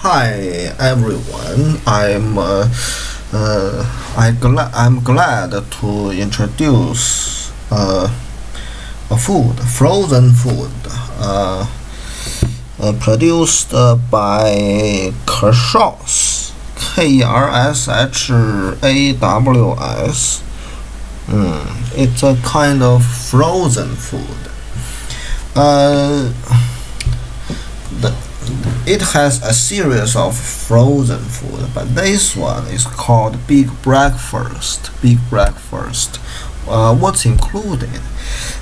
Hi everyone. I'm glad to introduce a food, frozen food, produced by Kershaws, Kershaws. It's a kind of frozen food. It has a series of frozen food, but this one is called Big Breakfast. Big Breakfast. What's included?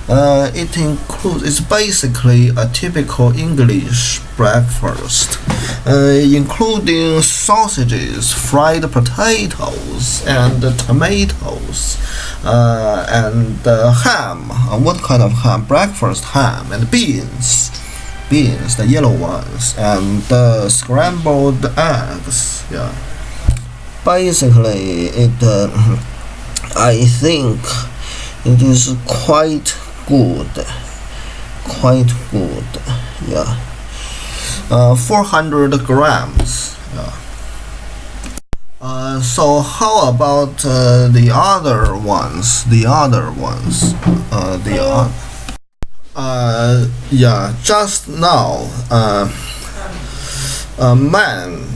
It's basically a typical English breakfast, including sausages, fried potatoes, and tomatoes, and ham. What kind of ham? Breakfast ham and beans, the yellow ones, and scrambled eggs. Yeah. Basically, I think it is quite good. Yeah. 400 grams. Yeah. So how about the other ones? Just now, a man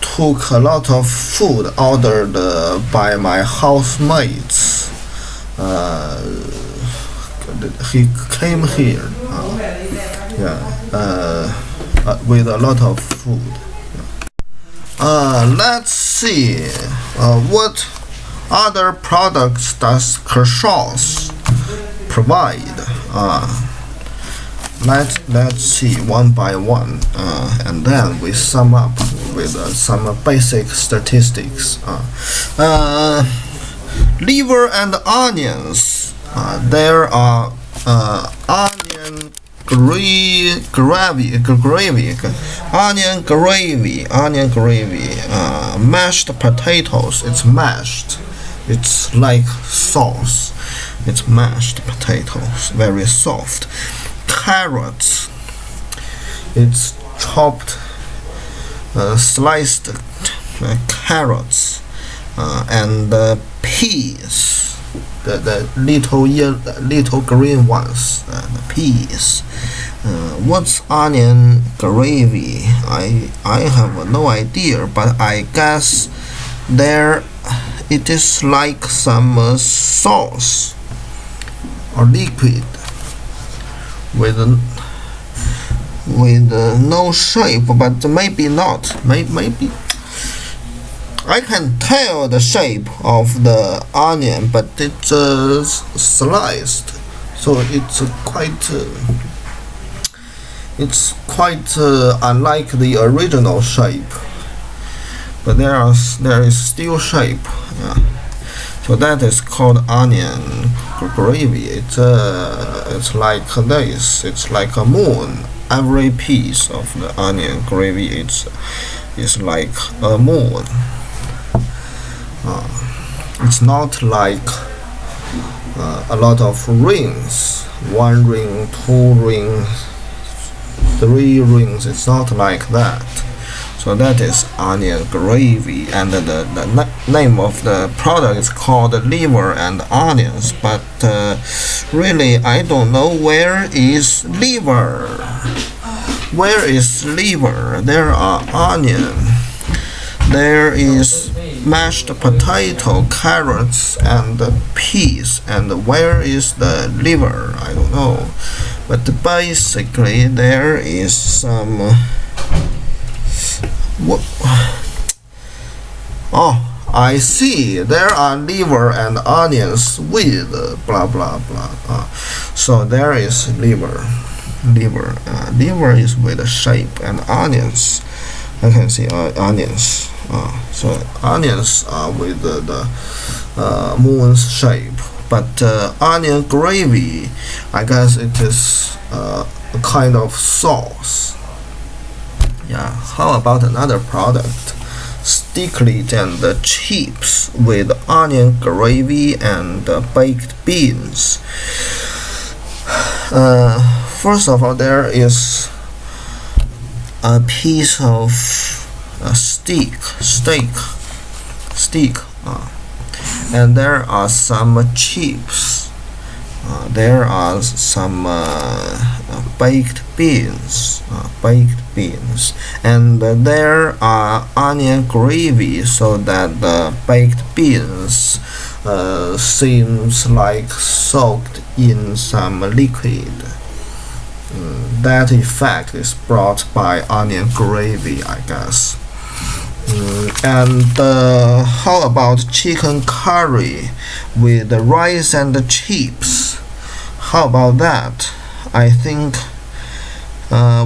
took a lot of food ordered by my housemates. He came here, with a lot of food. Let's see, what other products does Kershaws provide? Let's see one by one, and then we sum up with some basic statistics. Liver and onions. There are onion gravy, mashed potatoes. It's mashed. It's like sauce. It's mashed potatoes, very soft. Carrots. It's chopped, sliced carrots, and peas. The little green ones, the peas. What's onion gravy? I have no idea, but I guess it is like some sauce or liquid with no shape, but maybe not. Maybe. I can tell the shape of the onion, but it's sliced, so it's quite unlike the original shape. But there is still shape. Yeah. So that is called onion gravy. It's like this. It's like a moon. Every piece of the onion gravy is like a moon. It's not like a lot of rings, 1 ring, 2 rings, 3 rings. It's not like that. So that is onion gravy, and the name of the product is called liver and onions. But really, I don't know where is liver. Where is liver? There are onion. There is mashed potato, carrots, and peas. And where is the liver? I don't know. But basically, there is some. I see. There are liver and onions with blah blah blah. So there is liver. Liver is with a shape, and onions. I can see onions. So onions are with the moon's shape. But onion gravy, I guess it is a kind of sauce. Yeah. How about another product? Stickleys and chips with onion gravy and baked beans. First of all, there is a piece of steak, and there are some chips. There are some baked beans, and there are onion gravy, so that the baked beans seems like soaked in some liquid. That effect is brought by onion gravy, I guess. And how about chicken curry with rice and chips? How about that? I think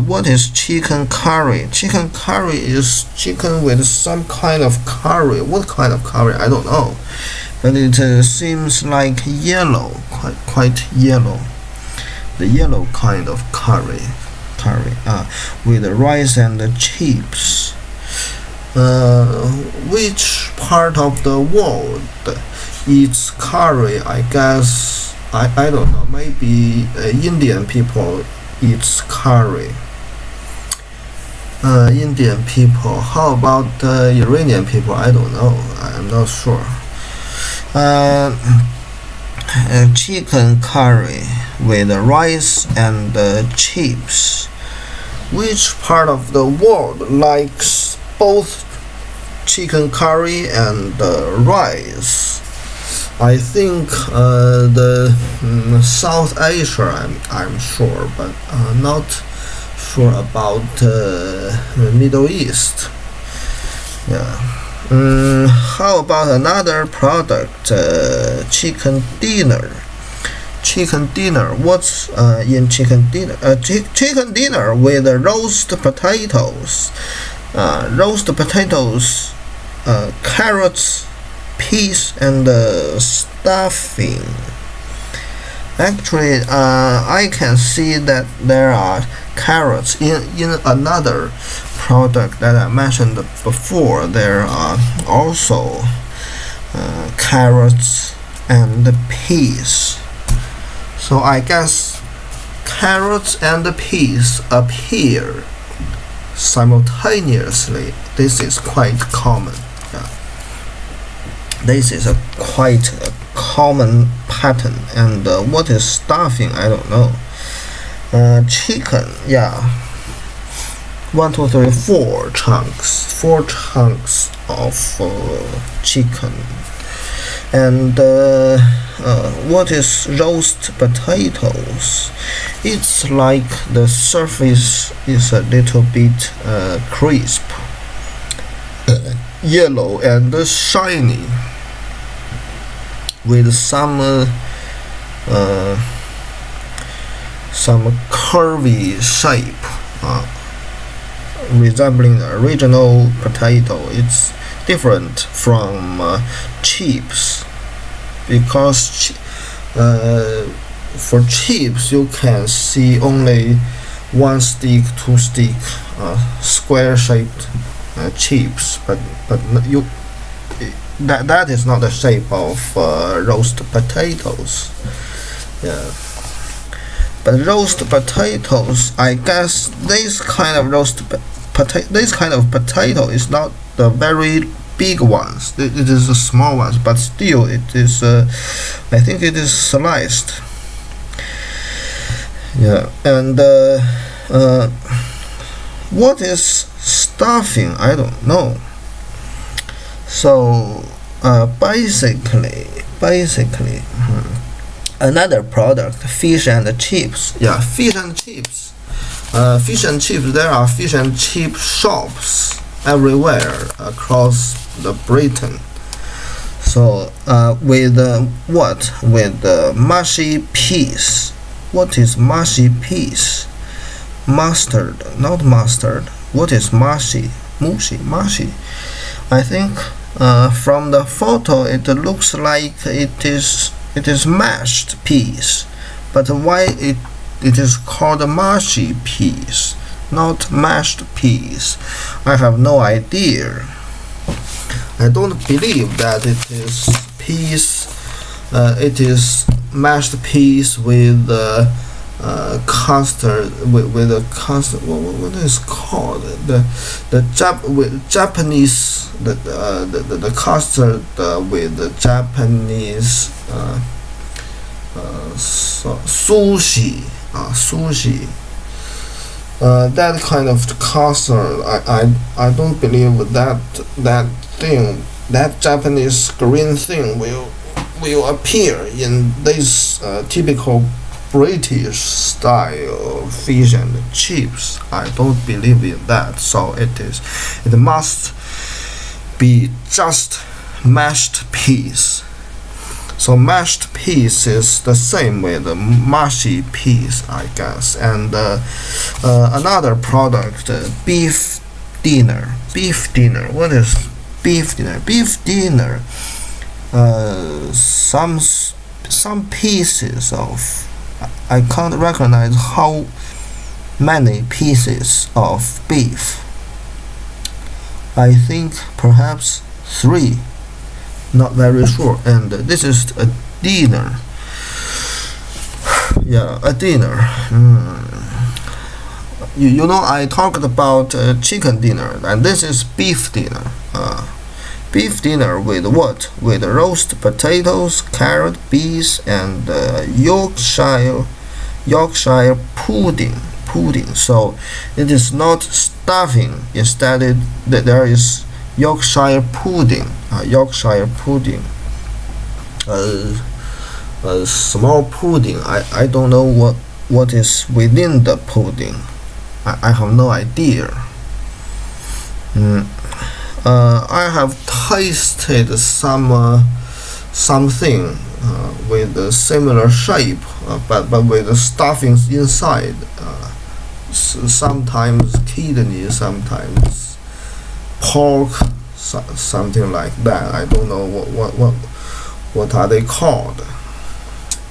what is chicken curry? Chicken curry is chicken with some kind of curry. What kind of curry? I don't know, but it seems like yellow, quite yellow. The yellow kind of curry, with rice and chips. Which part of the world eats curry? I guess I don't know. Maybe Indian people eats curry. Indian people. How about Iranian people? I don't know. I'm not sure. Chicken curry with rice and chips. Which part of the world likes both chicken curry and rice? I think the South Asia, I'm sure, but not sure about Middle East. Yeah. How about another product? Chicken dinner. Chicken dinner. What's in chicken dinner? Chicken dinner with roast potatoes. Carrots, peas, and stuffing. Actually, I can see that there are carrots in another product that I mentioned before. There are also carrots and peas. So I guess carrots and peas appear simultaneously. This is quite common. Yeah. This is quite a common pattern. And what is stuffing? I don't know. Chicken. Yeah. 1, 2, 3, 4 chunks. 4 chunks of chicken. And what is roast potatoes? It's like the surface is a little bit crisp, yellow and shiny, with some curvy shape, resembling the original potato. It's different from chips, because for chips you can see only 1 stick, 2 stick, square shaped chips, but you that is not the shape of roast potatoes. Yeah. But roast potatoes, I guess this kind of potato is not the very big ones. It is the small ones, but still it is. I think it is sliced. Yeah, and what is stuffing? I don't know. So basically, another product, fish and chips. Yeah, fish and chips. Fish and chips. There are fish and chip shops everywhere across the Britain. So with what? With mushy peas. What is mushy peas? Mustard, not mustard. What is mushy? Mushy. I think from the photo it looks like it is mashed peas, but why it is called mushy peas, not mashed peas? I have no idea. I don't believe that it is peas. It is mashed peas with custard with a custard. What is called Japanese the custard with the Japanese sushi sushi. That kind of custard, I don't believe that thing, that Japanese green thing will appear in this typical British style fish and chips. I don't believe in that. So it must be just mashed peas. So mashed peas is the same with the mushy peas, I guess. And another product, beef dinner. Beef dinner. What is beef dinner? Beef dinner. Some pieces of, I can't recognize how many pieces of beef. I think perhaps 3. Not very sure. And this is a dinner. Yeah, a dinner. You know, I talked about chicken dinner, and this is beef dinner. Beef dinner with what? With roast potatoes, carrot, beans, and Yorkshire pudding. So it is not stuffing. Instead, there is Yorkshire pudding. Yorkshire pudding. A small pudding. I don't know what is within the pudding. I have no idea. I have tasted something with a similar shape, but with the stuffings inside. Sometimes kidney, sometimes pork, something like that. I don't know what are they called.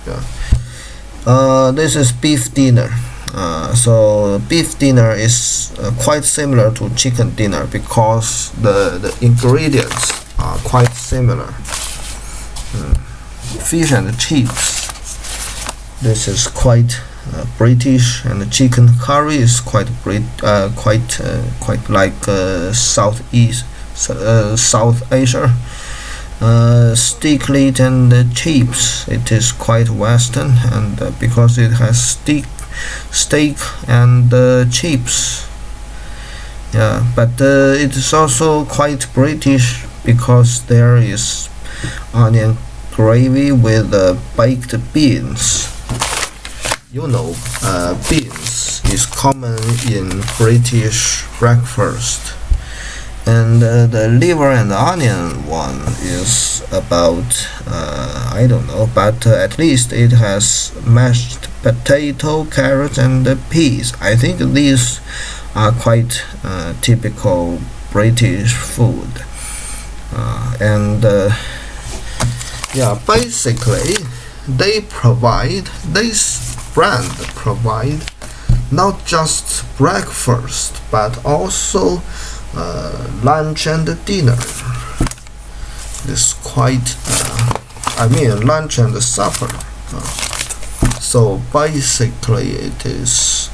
Yeah. This is beef dinner. So beef dinner is quite similar to chicken dinner because the ingredients are quite similar. Fish and chips. This is quite British, and the chicken curry is quite like South Asia. Steak and chips. It is quite Western, and because it has steak and chips. Yeah, but it is also quite British because there is onion gravy with baked beans. You know, beans is common in British breakfast, and the liver and onion one is about I don't know, but at least it has mashed potato, carrot, and peas. I think these are quite typical British food, and yeah, basically this brand provide not just breakfast but also lunch and dinner. It's quite lunch and supper. So basically it is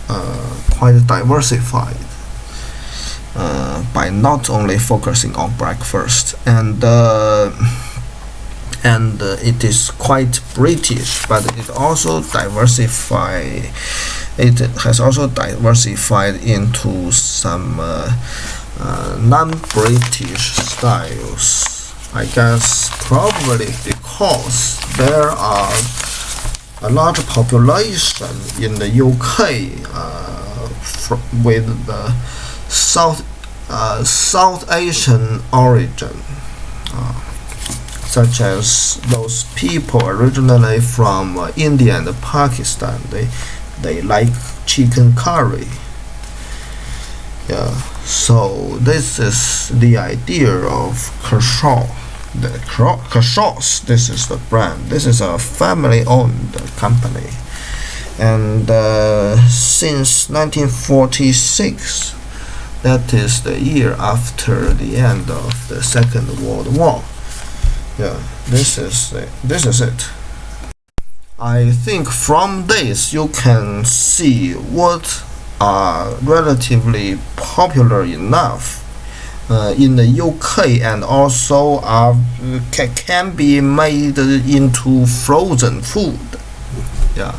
quite diversified by not only focusing on breakfast, and it is quite British, but it also it has also diversified into some non-British styles. I guess probably because there are a large population in the UK with the South Asian origin, such as those people originally from India and Pakistan. They like chicken curry. Yeah, so this is the idea of Kershaws. Kershaws, this is the brand. This is a family-owned company, and since 1946, that is the year after the end of the Second World War. Yeah, this is it. I think from this you can see what are relatively popular enough in the UK, and also can be made into frozen food. Yeah.